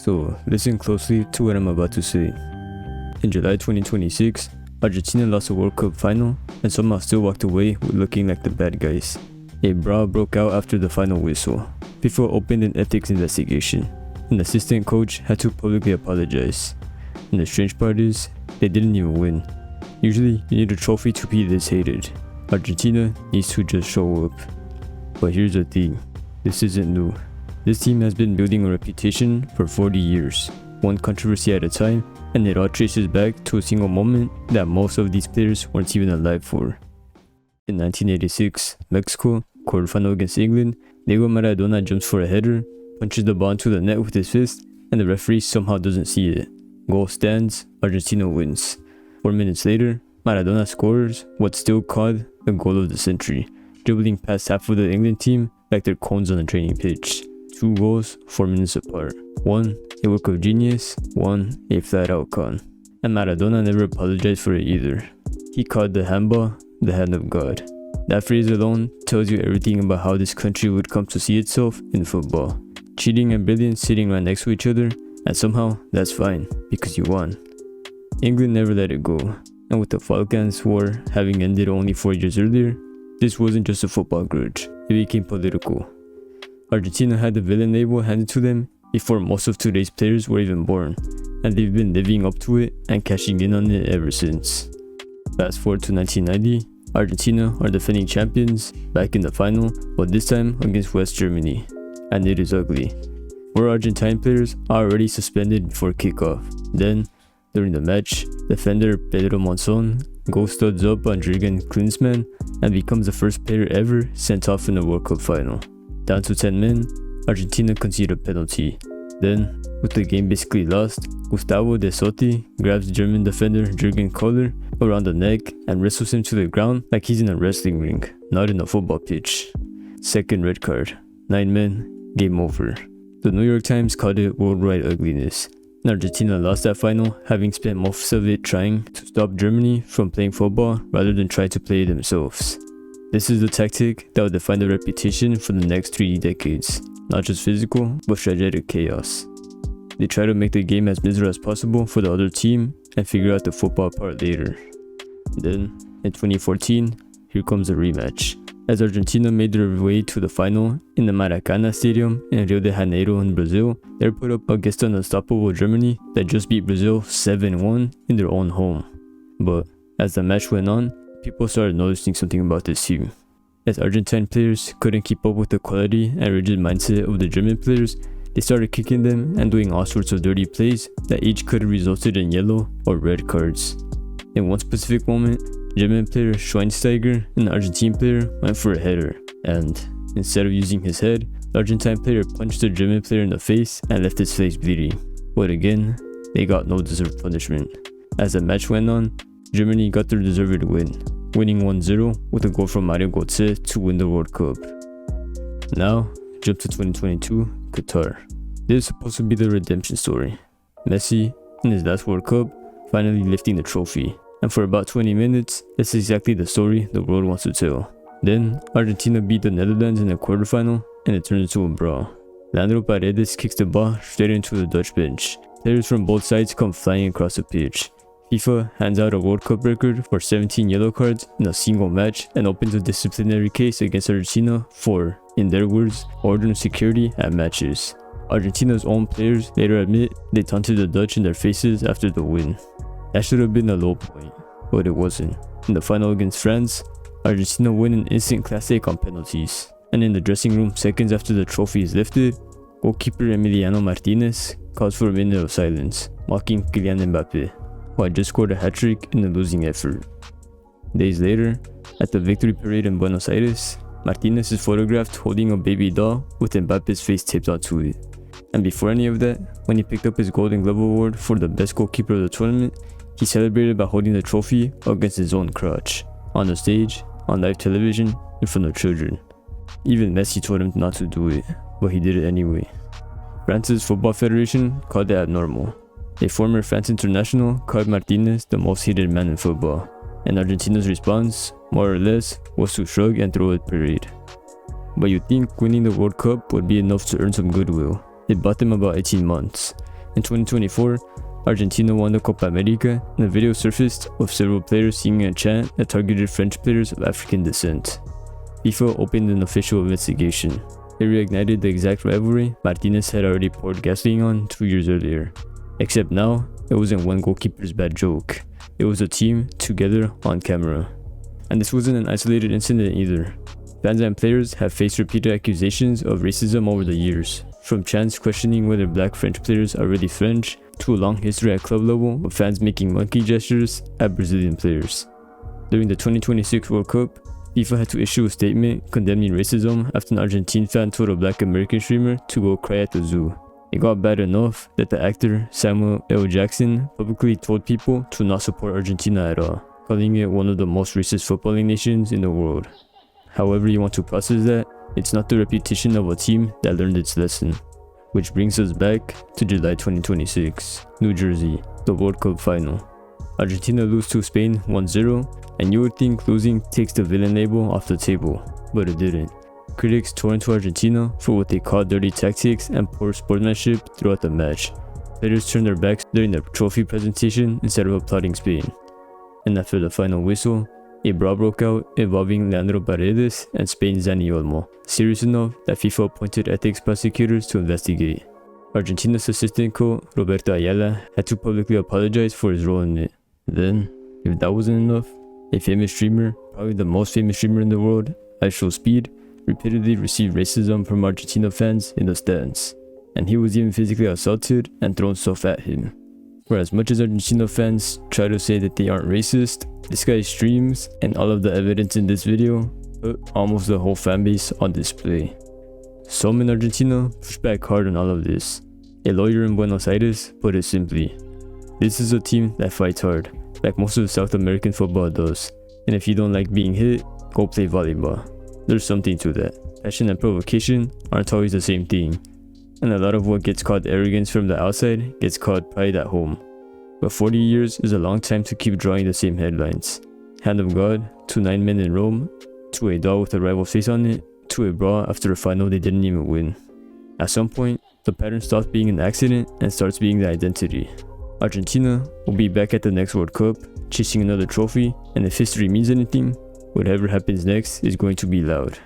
So listen closely to what I'm about to say. In July 2026, Argentina lost a World Cup final and somehow still walked away with looking like the bad guys. A brawl broke out after the final whistle. FIFA opened an ethics investigation. An assistant coach had to publicly apologize. And the strange part is, they didn't even win. Usually, you need a trophy to be this hated. Argentina needs to just show up. But here's the thing, this isn't new. This team has been building a reputation for 40 years, one controversy at a time, and it all traces back to a single moment that most of these players weren't even alive for. In 1986, Mexico, quarterfinal against England, Diego Maradona jumps for a header, punches the ball into the net with his fist, and the referee somehow doesn't see it. Goal stands, Argentina wins. 4 minutes later, Maradona scores what's still called the goal of the century, dribbling past half of the England team like they're cones on a training pitch. 2 goals, 4 minutes apart. 1, a work of genius, 1, a flat-out con. And Maradona never apologized for it either. He called the handball the hand of God. That phrase alone tells you everything about how this country would come to see itself in football. Cheating and brilliance sitting right next to each other, and somehow that's fine, because you won. England never let it go, and with the Falklands War having ended only 4 years earlier, this wasn't just a football grudge, it became political. Argentina had the villain label handed to them before most of today's players were even born, and they've been living up to it and cashing in on it ever since. Fast forward to 1990, Argentina are defending champions, back in the final, but this time against West Germany, and it is ugly. 4 Argentine players are already suspended before kickoff. Then, during the match, defender Pedro Monzon goes studs up on Jurgen Klinsmann and becomes the first player ever sent off in a World Cup final. Down to 10 men, Argentina conceded a penalty. Then, with the game basically lost, Gustavo De Sotti grabs German defender Jürgen Kohler around the neck and wrestles him to the ground like he's in a wrestling ring, not in a football pitch. Second red card. 9 men, game over. The New York Times called it worldwide ugliness, and Argentina lost that final, having spent most of it trying to stop Germany from playing football rather than try to play it themselves. This is the tactic that will define the reputation for the next 3 decades, not just physical, but strategic chaos. They try to make the game as miserable as possible for the other team and figure out the football part later. Then, in 2014, here comes a rematch. As Argentina made their way to the final in the Maracana Stadium in Rio de Janeiro in Brazil, they were put up against an unstoppable Germany that just beat Brazil 7-1 in their own home. But as the match went on, people started noticing something about this team. As Argentine players couldn't keep up with the quality and rigid mindset of the German players, they started kicking them and doing all sorts of dirty plays that each could have resulted in yellow or red cards. In one specific moment, German player Schweinsteiger and the Argentine player went for a header, and instead of using his head, the Argentine player punched the German player in the face and left his face bleeding. But again, they got no deserved punishment. As the match went on, Germany got their deserved win, winning 1-0 with a goal from Mario Götze to win the World Cup. Now, jump to 2022, Qatar. This is supposed to be the redemption story. Messi, in his last World Cup, finally lifting the trophy. And for about 20 minutes, that's exactly the story the world wants to tell. Then, Argentina beat the Netherlands in the quarterfinal, and it turns into a brawl. Leandro Paredes kicks the ball straight into the Dutch bench. Players from both sides come flying across the pitch. FIFA hands out a World Cup record for 17 yellow cards in a single match and opens a disciplinary case against Argentina for, in their words, order and security at matches. Argentina's own players later admit they taunted the Dutch in their faces after the win. That should have been a low point, but it wasn't. In the final against France, Argentina win an instant classic on penalties, and in the dressing room seconds after the trophy is lifted, goalkeeper Emiliano Martinez calls for a minute of silence, mocking Kylian Mbappe, who had just scored a hat-trick in a losing effort. Days later, at the victory parade in Buenos Aires, Martinez is photographed holding a baby doll with Mbappe's face taped onto it. And before any of that, when he picked up his Golden Glove award for the best goalkeeper of the tournament, he celebrated by holding the trophy against his own crotch, on the stage, on live television, in front of children. Even Messi told him not to do it, but he did it anyway. France's Football Federation called it abnormal. A former France international called Martinez the most hated man in football, and Argentina's response, more or less, was to shrug and throw a parade. But you'd think winning the World Cup would be enough to earn some goodwill. It bought them about 18 months. In 2024, Argentina won the Copa America, and a video surfaced of several players singing a chant that targeted French players of African descent. FIFA opened an official investigation. It reignited the exact rivalry Martinez had already poured gasoline on 2 years earlier. Except now, it wasn't one goalkeeper's bad joke. It was a team together on camera. And this wasn't an isolated incident either. Fans and players have faced repeated accusations of racism over the years, from chants questioning whether black French players are really French, to a long history at club level of fans making monkey gestures at Brazilian players. During the 2026 World Cup, FIFA had to issue a statement condemning racism after an Argentine fan told a black American streamer to go cry at the zoo. It got bad enough that the actor Samuel L. Jackson publicly told people to not support Argentina at all, calling it one of the most racist footballing nations in the world. However you want to process that, it's not the reputation of a team that learned its lesson. Which brings us back to July 2026, New Jersey, the World Cup final. Argentina lose to Spain 1-0, and you would think losing takes the villain label off the table, but it didn't. Critics tore into Argentina for what they called dirty tactics and poor sportsmanship throughout the match. Players turned their backs during the trophy presentation instead of applauding Spain. And after the final whistle, a brawl broke out involving Leandro Paredes and Spain's Dani Olmo, serious enough that FIFA appointed ethics prosecutors to investigate. Argentina's assistant coach Roberto Ayala had to publicly apologize for his role in it. Then, if that wasn't enough, a famous streamer, probably the most famous streamer in the world, IShowSpeed, repeatedly received racism from Argentina fans in the stands, and he was even physically assaulted and thrown stuff at him. For as much as Argentina fans try to say that they aren't racist, this guy's streams and all of the evidence in this video put almost the whole fanbase on display. Some in Argentina pushed back hard on all of this. A lawyer in Buenos Aires put it simply: "This is a team that fights hard, like most of South American football does, and if you don't like being hit, go play volleyball." There's something to that. Passion and provocation aren't always the same thing, and a lot of what gets called arrogance from the outside gets called pride at home. But 40 years is a long time to keep drawing the same headlines. Hand of God, to 9 men in Rome, to a doll with a rival face on it, to a brawl after a final they didn't even win. At some point, the pattern stops being an accident and starts being the identity. Argentina will be back at the next World Cup, chasing another trophy, and if history means anything, whatever happens next is going to be loud.